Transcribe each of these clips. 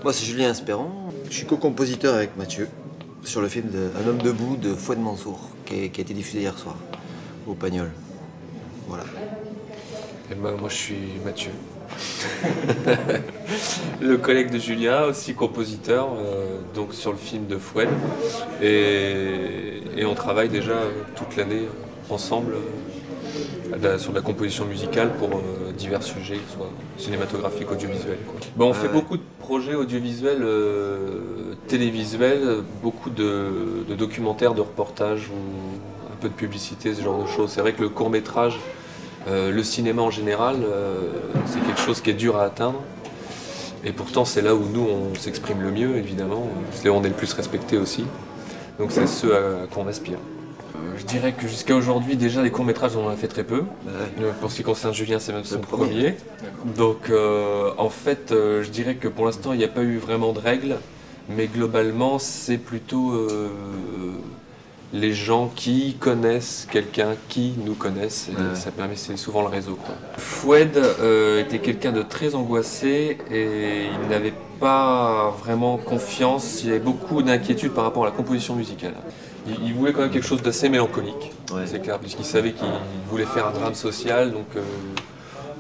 Moi, c'est Julien Espérant. Je suis co-compositeur avec Mathieu sur le film Un homme debout de Fouad Mansour, qui a été diffusé hier soir au Pagnol. Voilà. Et ben, moi, je suis Mathieu. Le collègue de Julien, aussi compositeur, donc sur le film de Fouad. Et on travaille déjà toute l'année ensemble sur de la composition musicale pour divers sujets, soit cinématographiques, audiovisuels. Bon, on fait beaucoup de projets audiovisuels, télévisuels, beaucoup de documentaires, de reportages ou un peu de publicité, ce genre de choses. C'est vrai que le court-métrage, le cinéma en général, c'est quelque chose qui est dur à atteindre. Et pourtant, c'est là où nous, on s'exprime le mieux, évidemment. C'est là où on est le plus respecté aussi. Donc c'est ce à quoi on aspire. Je dirais que jusqu'à aujourd'hui, déjà, les courts-métrages, on en a fait très peu. Pour ce qui concerne Julien, c'est même son premier. Donc, en fait, je dirais que pour l'instant, il n'y a pas eu vraiment de règles. Mais globalement, c'est plutôt les gens qui connaissent quelqu'un qui nous connaissent. Et ça permet, c'est souvent le réseau, quoi. Fouad était quelqu'un de très angoissé et il n'avait pas vraiment confiance. Il y avait beaucoup d'inquiétude par rapport à la composition musicale. Il voulait quand même quelque chose d'assez mélancolique, c'est clair, puisqu'il savait qu'il voulait faire un drame social, donc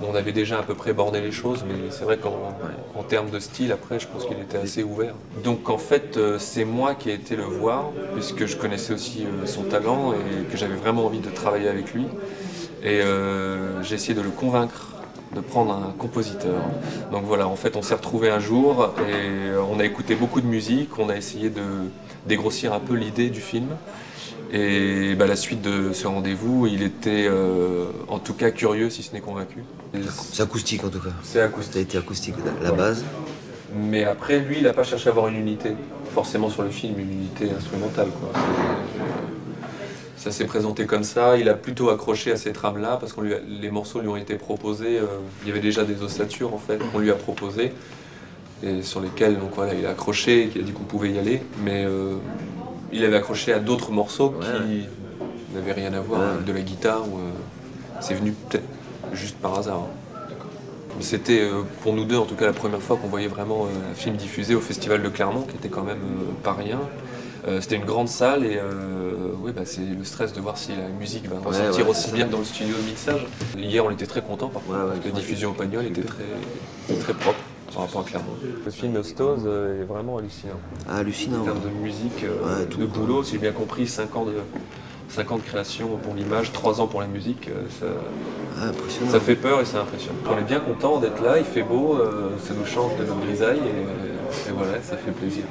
on avait déjà à peu près borné les choses, mais c'est vrai qu'en termes de style, après, je pense qu'il était assez ouvert. Donc en fait, c'est moi qui ai été le voir, puisque je connaissais aussi son talent et que j'avais vraiment envie de travailler avec lui. Et j'ai essayé de le convaincre de prendre un compositeur. Donc voilà, en fait, on s'est retrouvés un jour et on a écouté beaucoup de musique, on a essayé de dégrossir un peu l'idée du film. Et la suite de ce rendez-vous, il était en tout cas curieux, si ce n'est convaincu. C'est acoustique en tout cas. C'est acoustique. Ça a été acoustique, la base. Mais après, lui, il n'a pas cherché à avoir une unité. Forcément sur le film, une unité instrumentale, quoi. Ça s'est présenté comme ça, il a plutôt accroché à ces trames-là, parce que les morceaux lui ont été proposés, il y avait déjà des ossatures en fait, qu'on lui a proposées, et sur lesquelles donc, voilà, il a accroché, il a dit qu'on pouvait y aller, mais il avait accroché à d'autres morceaux qui n'avaient rien à voir avec de la guitare, c'est venu peut-être juste par hasard. C'était pour nous deux en tout cas la première fois qu'on voyait vraiment un film diffusé au Festival de Clermont, qui était quand même pas rien. C'était une grande salle et c'est le stress de voir si la musique va ressortir aussi bien que dans le studio de mixage. Hier on était très contents par contre, la diffusion au Pagnol était très propre par rapport à Clermont. Le film Ostose est vraiment hallucinant. Hallucinant. En termes de musique, de boulot, si j'ai bien compris, 5 ans de création pour l'image, 3 ans pour la musique, ça fait peur et c'est impressionnant. On est bien content d'être là, il fait beau, ça nous change de notre grisaille et voilà, ça fait plaisir.